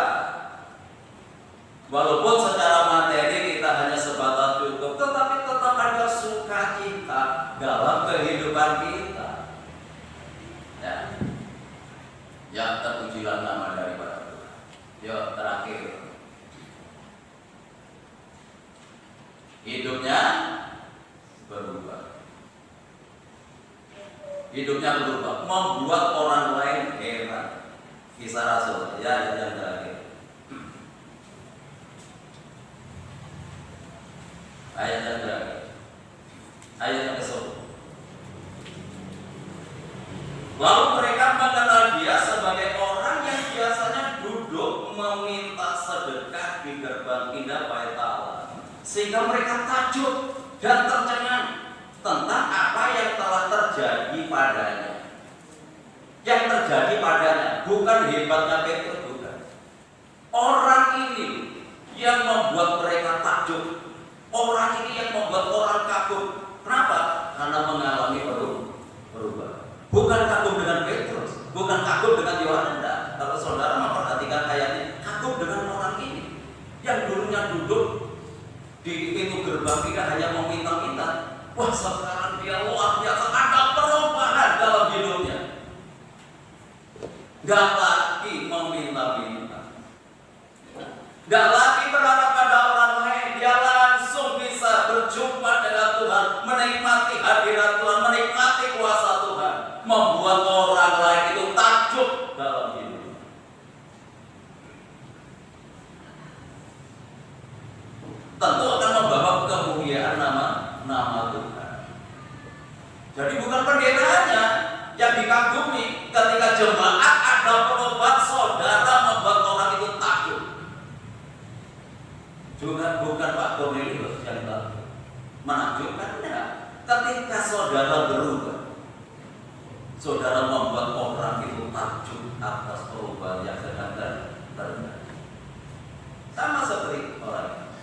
Walaupun secara materi kita hanya sebatas cukup, tetapi tetap ada sukacita dalam kehidupan kita. Ya, terpujilah nama daripada Tuhan. Yuk, terakhir, hidupnya berubah. Hidupnya berubah, membuat orang lain heran. Kisah Rasul, ya, yang terakhir. Ayat yang terakhir, ayat yang ke-10. Lalu mereka mengenal dia sebagai orang yang biasanya duduk meminta sedekah di gerbang indah Bait Allah, sehingga mereka takjub dan tercengang tentang apa yang telah terjadi padanya. Yang terjadi padanya bukan hebatnya Petrus, bukan. Orang ini yang membuat mereka takjub. Orang ini yang membuat orang kagum. Kenapa? Karena mengalami perubahan. Bukan kagum dengan Petrus, bukan kagum dengan Yohanes. Kalau saudara memperhatikan ayatnya, kagum dengan orang ini yang dulunya duduk di pintu gerbang tidak hanya meminta-minta. Wah, sekarang dia luar biasa, ada perubahan dalam hidupnya. Gak lagi meminta-minta, gak lagi berharap pada orang lain. Dia langsung bisa berjumpa dengan Tuhan, menikmati hadirat Tuhan, menikmati kuasa Tuhan, membuat orang lain itu takjub dalam hidup. Tentu akan membawa kemuliaan nama Tuhan. Jadi bukan pendetanya yang dikagumi, ketika jemaat ada perubahan, saudara membuat orang itu takjub. Juga bukan Pak Cornelius yang takjub. Menakjubkan enggak? Ketika saudara berubah, saudara membuat orang itu takjub atas perubahan yang sedang terjadi. Sama seperti orang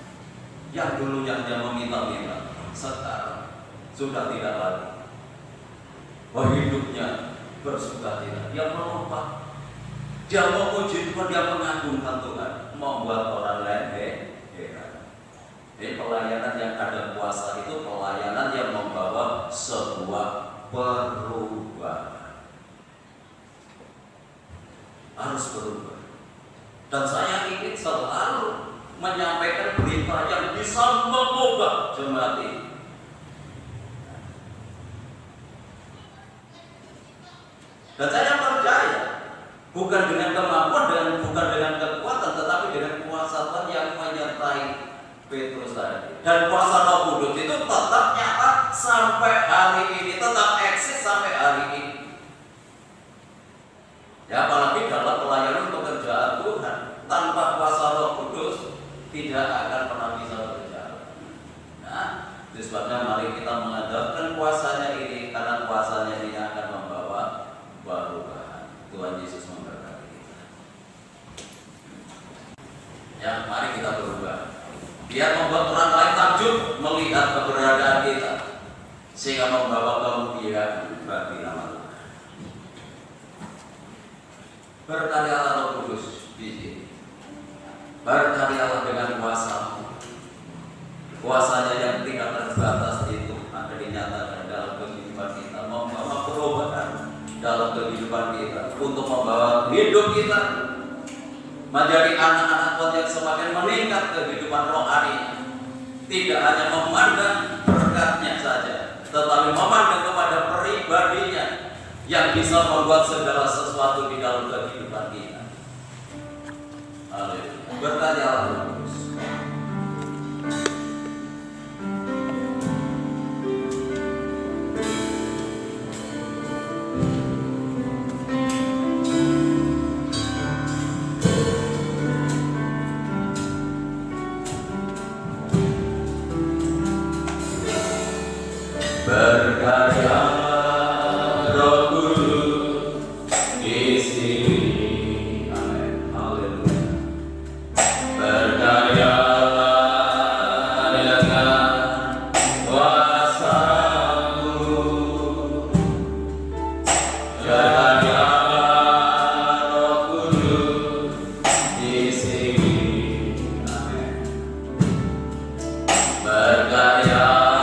yang dulunya dia meminta-minta, sekarang sudah tidak lagi. Hidupnya bersukacita, dia melompat, dia memuji Tuhan, dia mengagungkan Tuhan, membuat orang lain heran. Jadi pelayanan yang ada kuasa itu pelayanan yang membawa sebuah perubahan. Harus berubah. Dan saya ingin selalu menyampaikan berita yang bisa mengubah jemaat ini. Dan saya percaya bukan dengan kemampuan dan bukan dengan kekuatan, tetapi dengan kuasa Tuhan yang menyertai Petrus tadi. Dan kuasa Roh Kudus itu tetap nyata sampai hari ini, tetap eksis sampai hari ini. Ya, apalagi dalam pelayanan pekerjaan Tuhan, tanpa kuasa Roh Kudus tidak akan pernah bisa berjalan. Nah, itu sebabnya mari kita mengandalkan kuasanya ini, karena kuasanya ini akan membawa perubahan. Tuhan Yesus memberkati kita. Ya, mari kita berubah. Biar membuat orang lain takjub melihat keberadaan kita, sehingga membawa kemuliaan bagi nama Tuhan. Berkaryalah Roh Kudus di sini. Berkaryalah dengan kuasa. Kuasanya yang tidak terbatas itu akan dinyatakan dalam kehidupan kita, membawa perubahan dalam kehidupan kita, untuk membawa hidup kita menjadi anak-anak Tuhan yang semakin meningkat kehidupan rohani. Tidak hanya memandang berkatnya saja, tetapi memandang kepada pribadinya yang bisa membuat segala sesuatu di dalam kehidupan kita. Haleluya. Berkaryalah terus. Berkaryalah Roh Kudus di sini. Amin. Haleluya. Berkaryalah dengan kuasa-Mu. Berkaryalah Roh Kudus di sini. Amin. Berkaryalah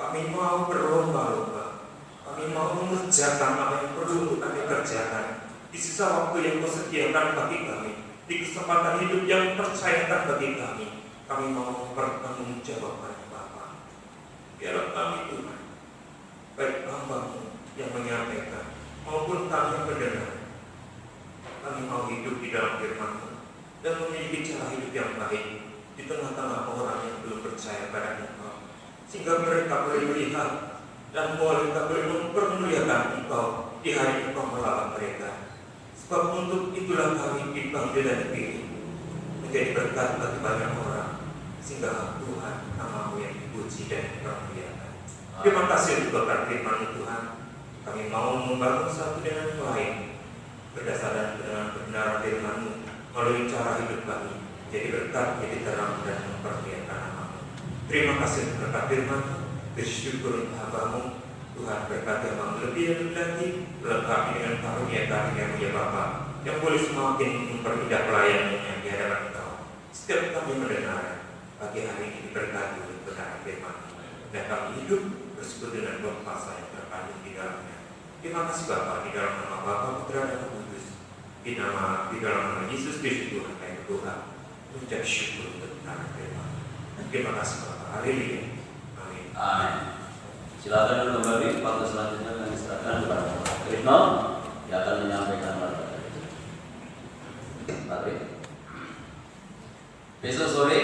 Kami mau berlomba-lomba. Kami mau mengerjakan apa yang perlu untuk kami kerjakan di sisa waktu yang Kau sediakan bagi kami, di kesempatan hidup yang percayakan bagi kami. Kami mau mempertanggungjawabkan Bapa. Biarlah kami Tuhan, baik hamba-Mu yang menyampaikan maupun kami yang mendengar, kami mau hidup di dalam firman-Mu dan memiliki cara hidup yang baik di tengah-tengah orang yang belum percaya pada Engkau, sehingga mereka boleh melihat dan mereka boleh mempermuliakan Engkau di hari Engkau melawat mereka. Sebab untuk itulah kami dipanggil dan dipilih menjadi berkat bagi banyak orang, sehingga Tuhan nama-Mu yang dipuji dan dipermuliakan. Terima kasih untuk berkat firman-Mu Tuhan. Kami mau membangun satu dengan yang lain berdasarkan dengan kebenaran firman-Mu melalui cara hidup kami, jadi berkat, jadi terang dan mempermuliakan nama-Mu. Terima kasih untuk berkat firman-Mu. Bersyukur hamba-Mu, Tuhan berkati hamba-Mu lebih dan lebih lagi, lengkapi dengan karunia-karunia-Mu ya Bapa, yang boleh semakin memperindah pelayanannya di hadapan Engkau. Setiap kami mendengar pagi hari ini diberkati oleh kebenaran firman-Mu, dan kami hidup bersekutu dengan kuasa yang terkandung di dalamnya. Terima kasih Bapa, di dalam nama Bapa, Putra dan Roh Kudus, di dalam nama Yesus Kristus Tuhan kami berdoa, mengucap syukur untuk kebenaran firman. Terima kasih Bapa. Haleluya. Amin. Amin. Silakan dulu kembali. Waktu selanjutnya kami serahkan kepada Pak Trisno yang akan menyampaikan materi. Pak Trisno. Besok sore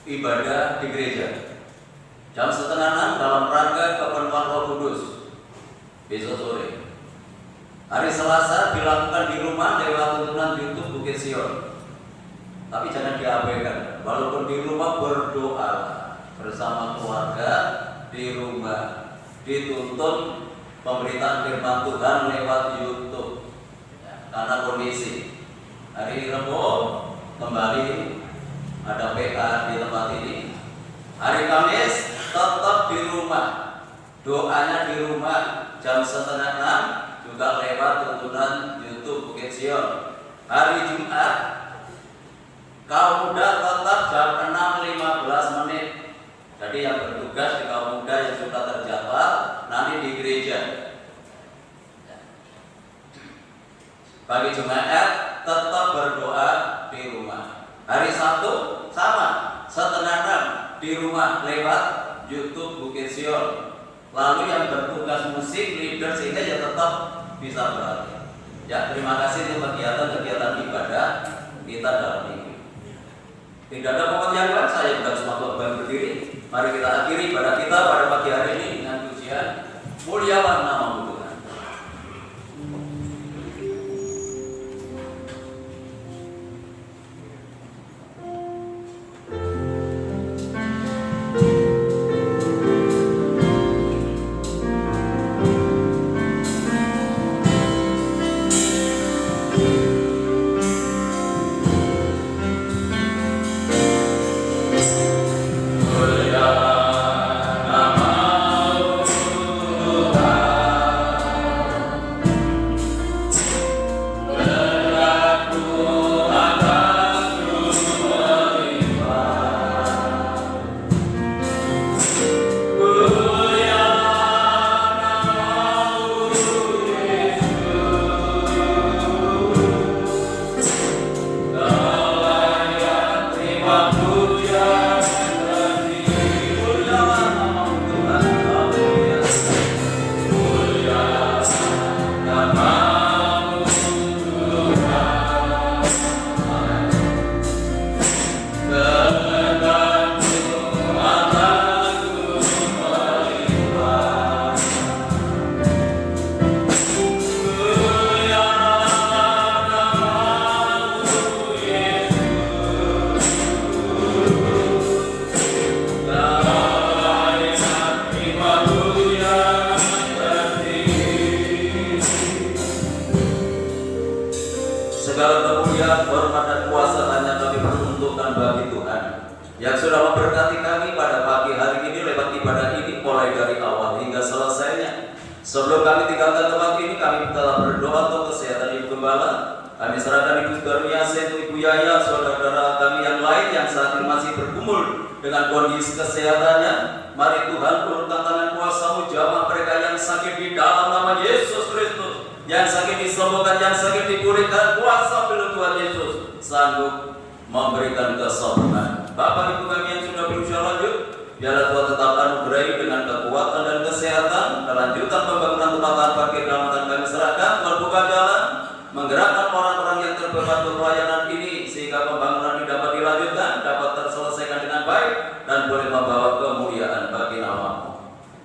ibadah di gereja. Jam 5:30 dalam rangka kepenuhan Roh Kudus. Besok sore. Hari Selasa dilakukan di rumah lewat tuntunan YouTube Bukit Sion. Tapi jangan diabaikan. Walaupun di rumah berdoa bersama keluarga di rumah, dituntun pemberitaan firman Tuhan lewat YouTube. Ya, karena kondisi hari Rabu kembali ada PA di tempat ini. Hari Kamis tetap di rumah, doanya di rumah jam 5:30 juga lewat tuntunan YouTube Bukit Sion. Hari Jumat kaum muda tetap jam 6:15. Jadi yang bertugas di kaum muda yang sudah terjadwal nanti di gereja. Bagi jemaat tetap berdoa di rumah. Hari Sabtu sama 5:30 di rumah lewat YouTube Bukit Sion. Lalu yang bertugas musik leader sehingga ya tetap bisa berlatih. Ya, terima kasih untuk kegiatan ibadah kita dalam minggu. Tidak ada pengertian lain, saya bukan semua korban berdiri. Mari kita akhiri pada kita pada pagi hari ini dengan pujian Muliawan Nama-Mu Tuhan. Segala kemuliaan, hormat dan kuasa hanya kami peruntukkan bagi Tuhan yang sudah memberkati kami pada pagi hari ini lewat ibadah ini mulai dari awal hingga selesainya. Sebelum kami tinggalkan tempat ini, kami telah berdoa untuk kesehatan Ibu Gembala. Kami serahkan Ibu Karunia, Ibu Yaya, saudara-saudara kami yang lain yang saat ini masih bergumul dengan kondisi kesehatannya. Mari Tuhan turunkan tangan kuasa-Mu, jamah mereka yang sakit di dalam nama Yesus Kristus, yang sakit disembuhkan, yang sakit dipulihkan. Kuasa pilihan Tuhan Yesus sanggup memberikan kesembuhan. Bapak Ibu kami yang sudah berusia lanjut, biarlah Tuhan tetap anugerahi dengan kekuatan dan kesehatan. Kelanjutan pembangunan tempat parkir dalam kami serahkan. Tuhan buka jalan, menggerakkan orang-orang yang terbeban untuk pelayanan ini, sehingga pembangunan ini dapat dilanjutkan, dapat terselesaikan dengan baik, dan boleh membawa kemuliaan bagi nama-Mu.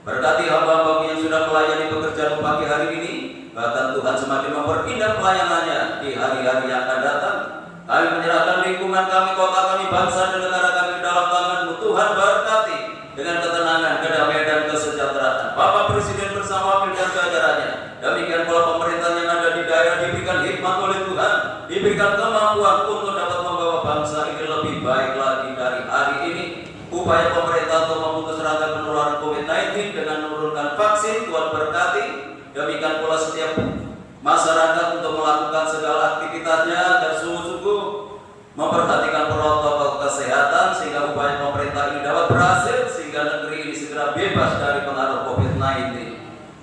Berkati hamba-Mu yang sudah melayani pekerjaan pagi hari ini, bahkan Tuhan semakin memperindah pelayanannya di hari-hari yang akan datang. Kami menyerahkan lingkungan kami, kota kami, bangsa dan negara kami dalam tangan-Mu. Tuhan berkati dengan ketenangan, kedamaian dan kesejahteraan. Bapak Presiden bersama wakil dan jajarannya, demikian pula pemerintah yang ada di daerah, diberikan hikmat oleh Tuhan, diberikan kemampuan untuk dapat membawa bangsa ini lebih baik lagi dari hari ini. Upaya pemerintah untuk memutus rantai penularan COVID-19 dengan menurunkan vaksin, Tuhan berkati. Demikian pula setiap masyarakat untuk melakukan segala aktivitasnya agar sungguh-sungguh memperhatikan protokol kesehatan, sehingga upaya pemerintah ini dapat berhasil, sehingga negeri ini segera bebas dari pengaruh COVID-19.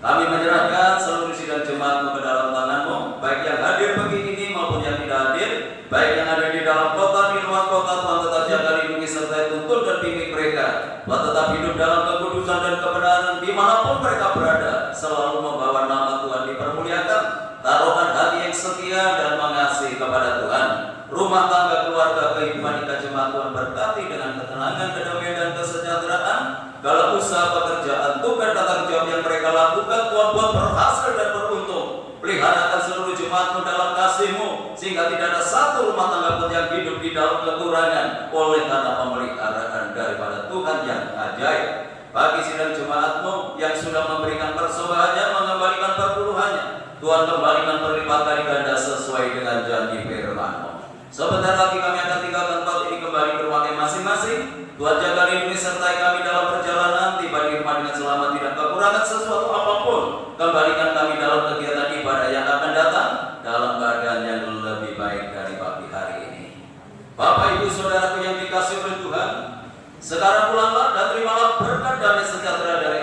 Kami menyerahkan seluruh sidang jemaat-Mu ke dalam tangan-Mu, baik yang hadir begini ini maupun yang tidak hadir, baik yang ada di dalam kota, di luar kota. Tuhan tetap jaga, lindungi, serta tuntun dan bimbing mereka. Tuhan tetap hidup dalam kekudusan dan kebenaran dimanapun mereka berada, selalu membawa nama Tuhan dipermuliakan. Taruhkan hati yang setia dan mengasihi kepada Tuhan. Rumah tangga, keluarga, kehidupan ikat jemaat Tuhan berkati dengan ketenangan, kedamaian dan kesejahteraan. Kalau usaha pekerjaan, tugas dan tanggung jawab yang mereka lakukan, Tuhan buat berhasil dan beruntung. Peliharakan seluruh jemaat-Mu dalam kasih-Mu, sehingga tidak ada satu rumah tangga pun yang hidup di dalam kekurangan, oleh karena pemeliharaan daripada Tuhan yang ajaib. Bagi sidang jemaat-Mu yang sudah memberikan persembahannya, mengembalikan perpuluhannya, Tuhan kembalikan berlipat kali ganda sesuai dengan janji firman-Mu. Sebentar lagi kami akan tinggalkan tempat ini kembali ke rumah masing-masing. Tuhan jaga, lindungi, sertai kami dalam perjalanan, tiba di rumah dengan selamat, tidak kekurangan sesuatu apapun. Kembalikan kami dalam kegiatan ibadah yang akan datang dalam keadaan yang lebih baik dari pagi hari ini. Bapak Ibu Saudaraku yang dikasihi oleh Tuhan, sekarang pulanglah dan terimalah berkat damai sejahtera dari